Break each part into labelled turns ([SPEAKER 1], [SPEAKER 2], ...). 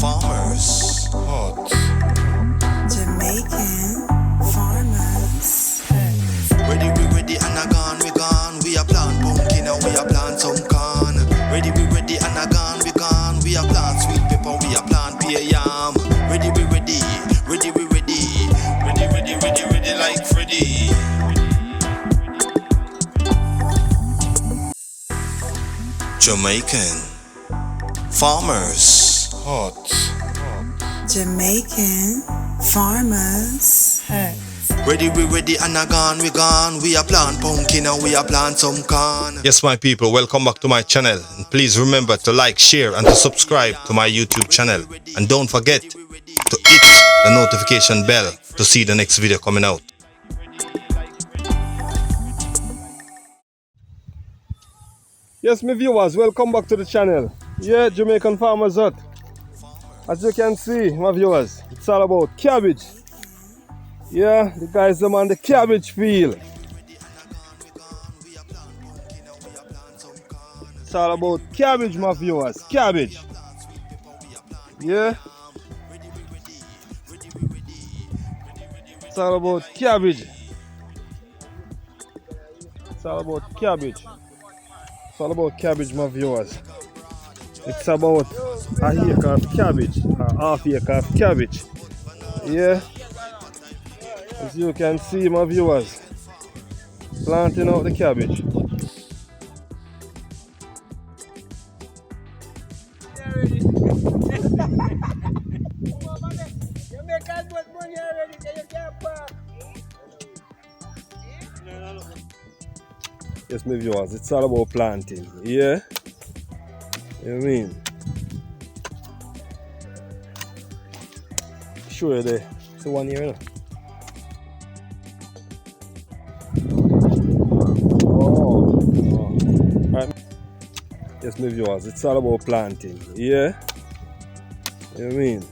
[SPEAKER 1] Farmers Hut.
[SPEAKER 2] Jamaican Farmers Hut.
[SPEAKER 1] Ready, we ready and a gone, we gone. We a plant pumpkin and we a plant some corn. Ready, we ready and a gone, we gone. We a plant sweet pepper, we a plant pear yam. Ready, we ready, ready, we ready. Ready, ready, ready, ready like Freddy. Jamaican Farmers Hut.
[SPEAKER 2] Jamaican Farmers Hut.
[SPEAKER 1] Ready, we ready and a gone, we gone. We a plant pumpkin and we a plant some corn. Yes, my people, welcome back to my channel. And please remember to like, share and to subscribe to my YouTube channel. And don't forget to hit the notification bell to see the next video coming out.
[SPEAKER 3] Yes, my viewers, welcome back to the channel. Yeah, Jamaican Farmers Hut. As you can see, my viewers, it's all about cabbage. Yeah, the guys are on the cabbage field. It's all about cabbage, my viewers, cabbage. Yeah. It's all about cabbage. It's all about cabbage. It's all about cabbage, my viewers. It's about a acre of cabbage, a half acre of cabbage. Yeah. As you can see, my viewers, planting out the cabbage. Yes, my viewers, it's all about planting. Yeah. You know what I mean? Show you there. It's the one here, you know? Right. Yes, my viewers, it's all about planting. Yeah? You know what I mean?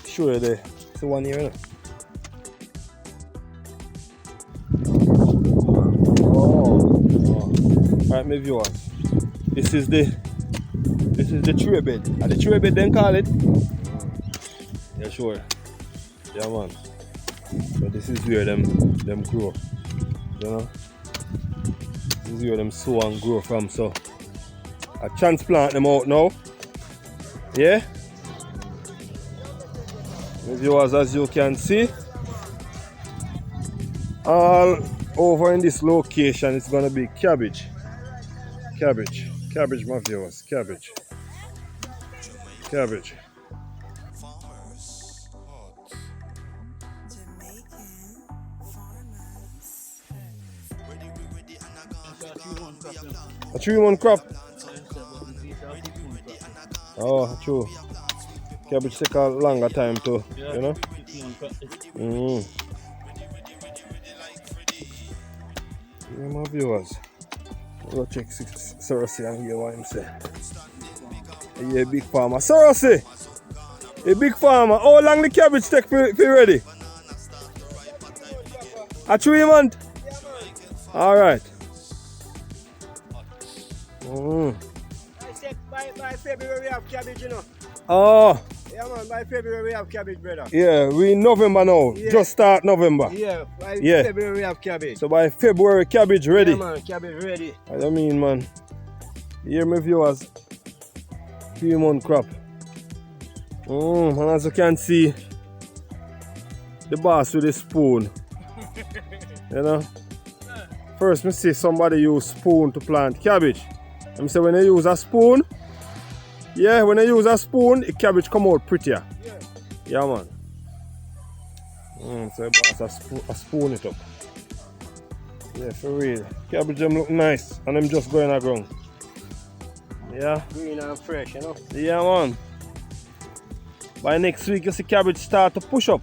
[SPEAKER 3] Show you there. It's the one here, you know? Right, my viewers, this is the tray bed. The tray bed then call it? Yeah, sure. Yeah, man. So this is where them grow. You know? This is where them sow and grow from. So I transplant them out now. Yeah? My viewers, as you can see, all over in this location it's gonna be cabbage. Cabbage, my viewers, cabbage.
[SPEAKER 2] Jamaican Farmers Hut.
[SPEAKER 3] A 3-month crop. Oh, true. Cabbage take a longer time too, you know? Yeah, my viewers. Go check Sorosy and hear what him say. Yeah, big farmer. Sorosy! A big farmer. How long the cabbage take for ready? A 3 month? Alright.
[SPEAKER 4] By February we have cabbage, you know.
[SPEAKER 3] Oh.
[SPEAKER 4] Yeah, man, by February we have cabbage, brother.
[SPEAKER 3] Yeah, we in November now.
[SPEAKER 4] Yeah.
[SPEAKER 3] Just start November.
[SPEAKER 4] Yeah, by February we have cabbage.
[SPEAKER 3] So by February, cabbage ready.
[SPEAKER 4] Yeah, man, cabbage ready.
[SPEAKER 3] What I mean, man. Here, my viewers, 3-month crop. And as you can see, the boss with a spoon. You know? First, I see somebody use spoon to plant cabbage. I say when you use a spoon, yeah, when you use a spoon, the cabbage come out prettier. Yeah, man. So the boss a spoon it up. Yeah, for real. Cabbage them look nice, and them just going aground. Yeah.
[SPEAKER 4] Green and fresh, you know.
[SPEAKER 3] Yeah, man. By next week, you see cabbage start to push up.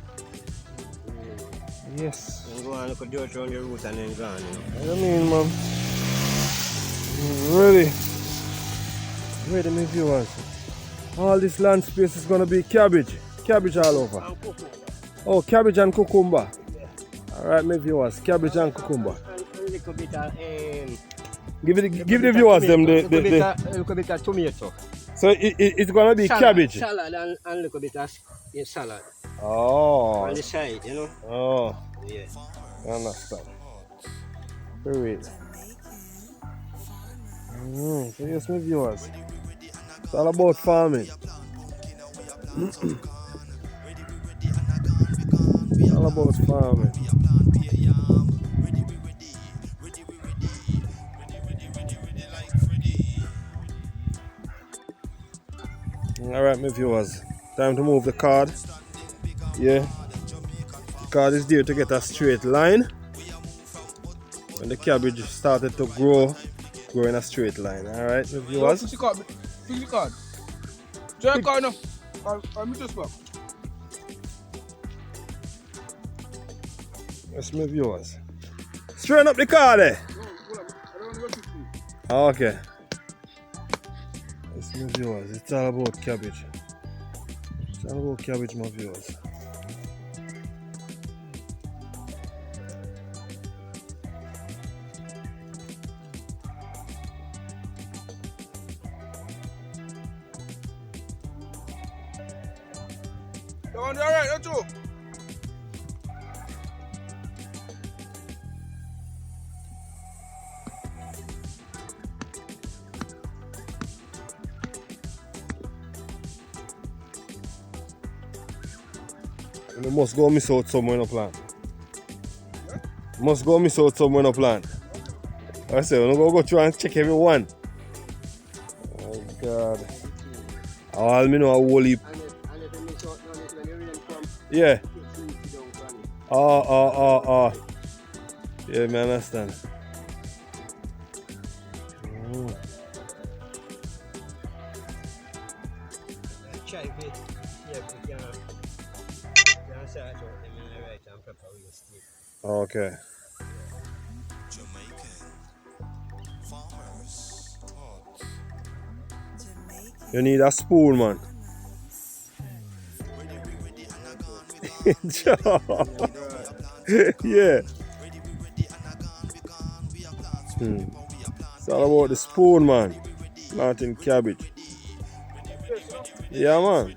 [SPEAKER 3] Yes.
[SPEAKER 4] And go and look at dirt around the roots and then gone, you know.
[SPEAKER 3] What I mean, man? Ready. Ready, my viewers. All this land space is gonna be cabbage. Cabbage all over.
[SPEAKER 4] And cucumber.
[SPEAKER 3] Oh, cabbage and cucumber.
[SPEAKER 4] Yeah.
[SPEAKER 3] Alright, my viewers, cabbage and cucumber.
[SPEAKER 4] And a little bit of
[SPEAKER 3] Give the viewers them the
[SPEAKER 4] little bit of tomato.
[SPEAKER 3] so it's gonna be cabbage.
[SPEAKER 4] Salad and a little bit of salad
[SPEAKER 3] Oh.
[SPEAKER 4] on the side, you know.
[SPEAKER 3] Oh,
[SPEAKER 4] Yeah.
[SPEAKER 3] I understand. Great. So yes, my viewers. It's all about farming. All about farming. Alright, my viewers. Time to move the card. Yeah. The card is there to get a straight line. When the cabbage started to grow in a straight line. Alright, my viewers.
[SPEAKER 5] Pick the card. Try the card now. Or me just back.
[SPEAKER 3] Yes, my viewers. Straighten up the card there.
[SPEAKER 5] No, hold on. I don't want to go too quick.
[SPEAKER 3] Okay. Yes, my viewers. It's all about cabbage. It's all about cabbage, my viewers.
[SPEAKER 5] You want to do alright, that's all.
[SPEAKER 3] You must go miss out somewhere in a plan. Must go miss out somewhere in a plan. I say, we're going to go try and check everyone. Oh, God. All me know a whole heap.
[SPEAKER 4] And if you miss out on it when the rain comes,
[SPEAKER 3] Yeah.
[SPEAKER 4] it's easy down from it.
[SPEAKER 3] Oh. Yeah, me understand.
[SPEAKER 4] Try it. Yeah, you can search out them in the right and pepper with your stick.
[SPEAKER 3] Okay.
[SPEAKER 1] Jamaican Farmers Hut.
[SPEAKER 3] You need a spoon, man. Yeah. It's all about the spoon, man. Planting cabbage. Yeah, man.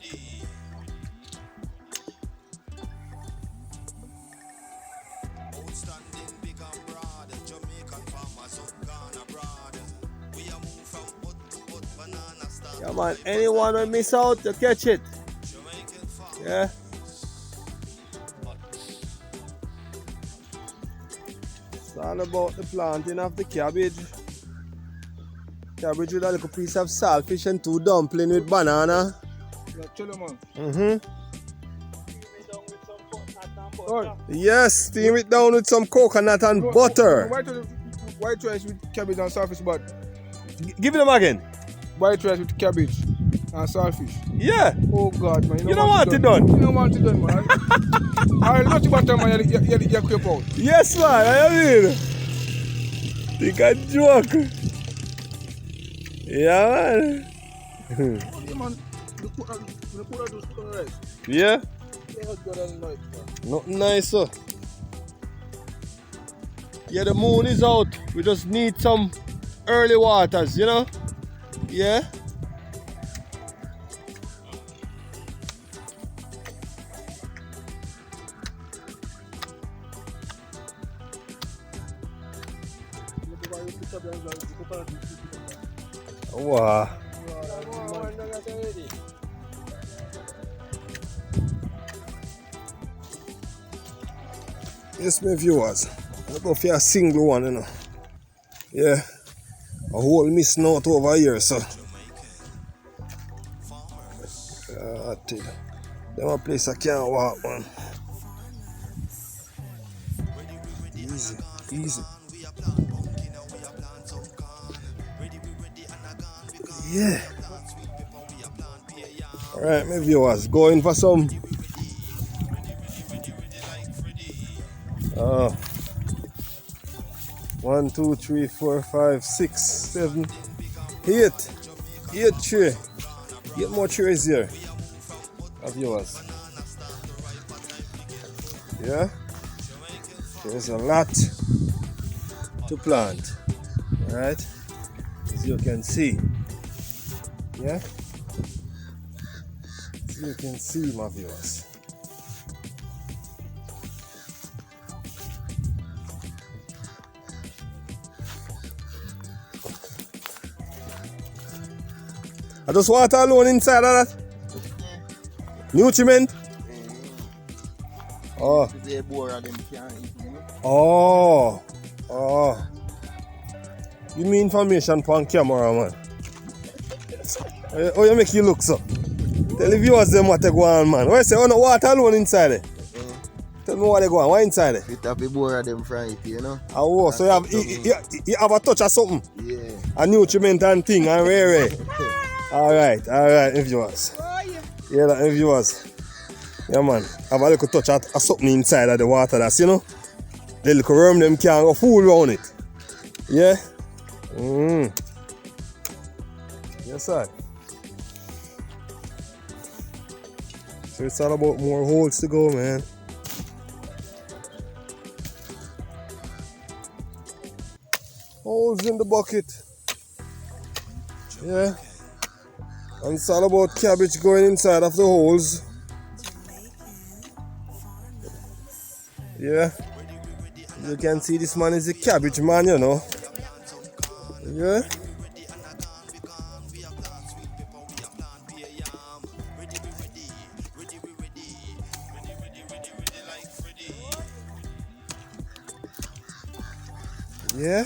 [SPEAKER 1] Outstanding, big and broad. Jamaican farmers hut gone abroad. We are moved from hut to hut, banana stand.
[SPEAKER 3] Yeah, man. Anyone will miss out, you catch it.
[SPEAKER 1] Jamaican farmers
[SPEAKER 3] Yeah.
[SPEAKER 1] hut.
[SPEAKER 3] It's all about the planting of the cabbage. Cabbage with a little piece of saltfish and 2 dumplings with banana.
[SPEAKER 5] Yeah, chill, man.
[SPEAKER 3] Yes, steam it down with some coconut and butter.
[SPEAKER 5] White rice with cabbage and saltfish, but
[SPEAKER 3] Give it them again.
[SPEAKER 5] white rice with cabbage and saltfish.
[SPEAKER 3] Yeah.
[SPEAKER 5] Oh God, man.
[SPEAKER 3] You don't want it done.
[SPEAKER 5] You don't want it done, man. I'll not you butter, man. You creep out.
[SPEAKER 3] Yes, man. I mean, think I joke. Yeah, man.
[SPEAKER 5] Yeah, man. You put that rice.
[SPEAKER 3] Yeah.
[SPEAKER 5] Yeah, good and nice, man.
[SPEAKER 3] Nothing nicer. Yeah, the moon is out. We just need some early waters, you know? Yeah. Wow. Yes, my viewers. I go for a single one, you know. Yeah. A whole missing out over here, so. God, them a place I can't walk, man. Easy, easy. Yeah. Alright, my viewers, going for some 1, 2, 3, 4, 5, 6, 7, 8 tray. 8 more trays here of yours. Yeah, there's a lot to plant. Right? As you can see. Yeah? As you can see, my viewers. I just water alone inside of that. Nutriment? Oh. Oh. Oh. Give me information on camera, man. How you make you look so? Tell the viewers them what they go on, man. Why you say, oh no, water alone inside there? Tell me what they go on. What inside there?
[SPEAKER 6] It have the more of them from it, you know?
[SPEAKER 3] Oh, so you have a touch of something?
[SPEAKER 6] Yeah.
[SPEAKER 3] A nutriment and thing and rare. Alright, my viewers. Yeah, my viewers. Yeah, man. Have a little touch of something inside of the water that's, you know? The little worm them can't go fool around it. Yeah? Yes, sir. So it's all about more holes to go, man. Holes in the bucket. Yeah. And it's all about cabbage going inside of the holes. Yeah. You can see this man is a cabbage man, you know. Yeah. Yeah.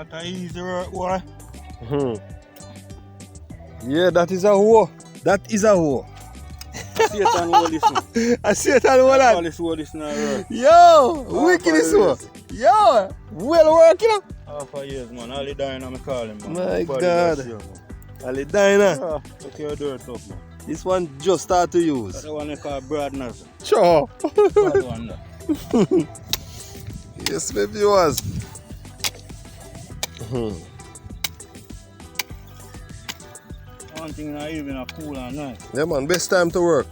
[SPEAKER 5] That easy work, boy.
[SPEAKER 3] Yeah, that is a hoe. That is a hoe.
[SPEAKER 5] Satan all this now.
[SPEAKER 3] I see it all
[SPEAKER 5] All
[SPEAKER 3] that.
[SPEAKER 5] this all this now work.
[SPEAKER 3] Yo, wicked this one. Yo, well work, you know.
[SPEAKER 5] Half a years, man. All the dying I'm calling, man.
[SPEAKER 3] My
[SPEAKER 5] Body
[SPEAKER 3] God.
[SPEAKER 5] just here, man.
[SPEAKER 3] Ali Dina.
[SPEAKER 5] Ah, look your dirt up, man.
[SPEAKER 3] This one just start to use.
[SPEAKER 5] That's the one they call Brad Nassar.
[SPEAKER 3] Sure.
[SPEAKER 5] That one there.
[SPEAKER 3] Yes, my viewers.
[SPEAKER 5] One thing in the evening, a cool and nice.
[SPEAKER 3] Yeah, man, best time to work.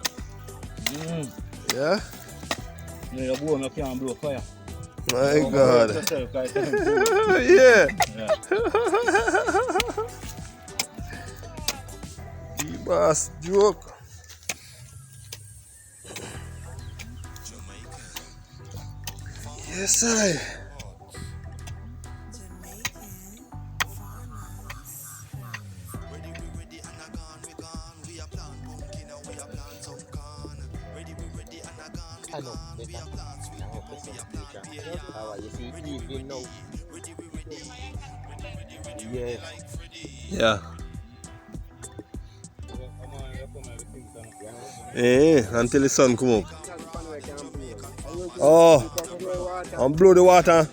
[SPEAKER 3] Yeah?
[SPEAKER 5] Yeah, your bone you can't blow fire.
[SPEAKER 3] My God.
[SPEAKER 5] Yourself, 'cause it's
[SPEAKER 3] Yeah.
[SPEAKER 5] yeah.
[SPEAKER 3] Boss joke. Yes, I.
[SPEAKER 6] I know better. How are you see Seedling now? Yeah.
[SPEAKER 3] Yeah. Until the sun come up. Oh, and blow the water.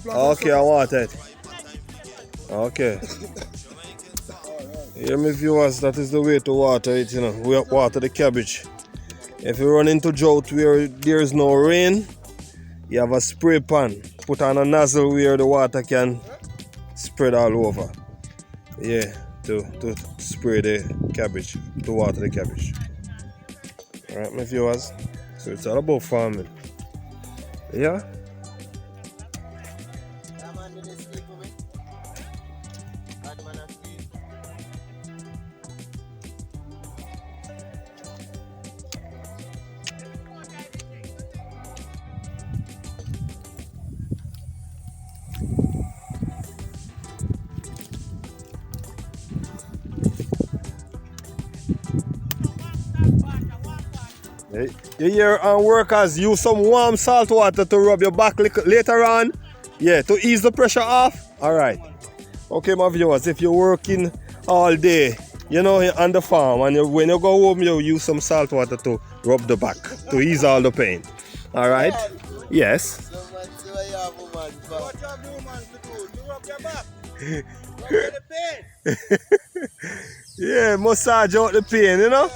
[SPEAKER 3] Okay, I water it. Okay. Hear me, viewers, that is the way to water it, you know. We water the cabbage. If you run into drought where there is no rain, you have a spray pan. Put on a nozzle where the water can spread all over. Yeah, to spray the cabbage, to water the cabbage. Alright, my viewers. So it's all about farming. Yeah? You hear workers use some warm salt water to rub your back later on? Yeah, to ease the pressure off? Alright. Okay, my viewers, if you're working all day, you know, on the farm, and when you go home, you use some salt water to rub the back to ease all the pain. All right? Yes.
[SPEAKER 6] So much do I have, woman.
[SPEAKER 5] What job the woman to do? To rub your back. Rub the pain.
[SPEAKER 3] Yeah, massage out the pain, you know?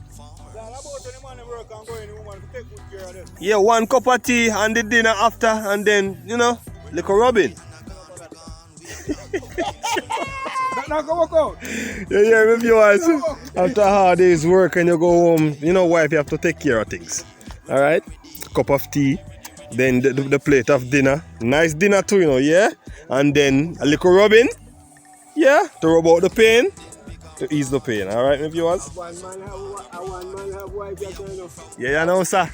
[SPEAKER 5] It's all about when the man work and go in, the woman to take good care of them.
[SPEAKER 3] Yeah, 1 cup of tea and the dinner after, and then, you know, little rubbing.
[SPEAKER 5] That not gonna work out.
[SPEAKER 3] Yeah, yeah, my viewers. After a hard day's work and you go home, you know, wife, you have to take care of things. All right? Cup of tea, then the plate of dinner. Nice dinner too, you know, yeah? And then a little rubbing. Yeah, to rub out the pain, to ease the pain. All right, my viewers?
[SPEAKER 5] One man have wife, you know.
[SPEAKER 3] Yeah, you know, sir.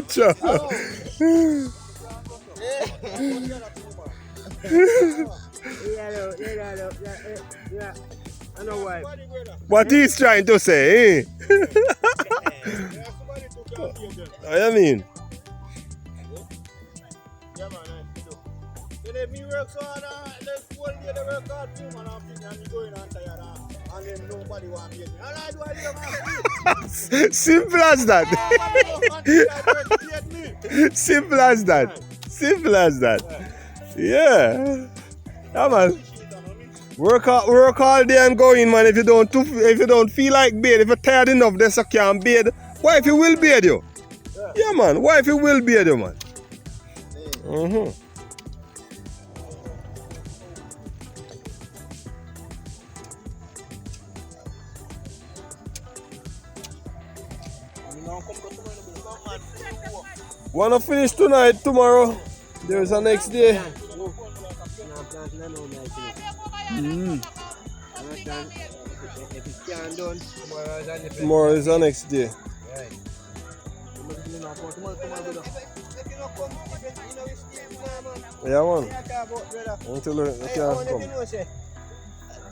[SPEAKER 3] Sure.
[SPEAKER 4] Yeah. I know why.
[SPEAKER 3] What he's trying to say, eh? What you mean?
[SPEAKER 5] Yeah, man, so let me work so hard, let's go and get the work hard too, man, and you go in and tired, and then nobody want to get me. All I do, I do, man.
[SPEAKER 3] Simple as that. Simple as that. Simple as that. Yeah. Yeah, man. Work all day and go in, man. If you don't feel like bathe, if you're tired enough, then you can't bathe. Why if you will bathe you? Yeah, man. Why if you will bathe you, man? Wanna finish tonight, tomorrow? There's a next day.
[SPEAKER 4] If it's can't done,
[SPEAKER 3] Tomorrow is the next day. Yeah, man. Until you can't come.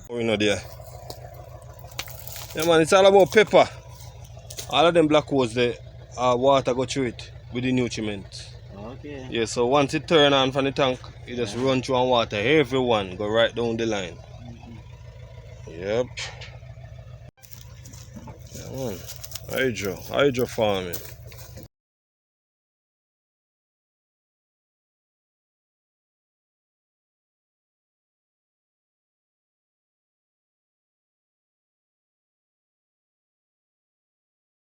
[SPEAKER 3] Oh, you know there. Yeah, man, it's all about pepper. All of them black holes, the water go through it with the nutriment.
[SPEAKER 4] okay.
[SPEAKER 3] Yeah, so once it turn on from the tank, it just run through and water. Everyone go right down the line. Yep. Yeah, man. Hydro farming.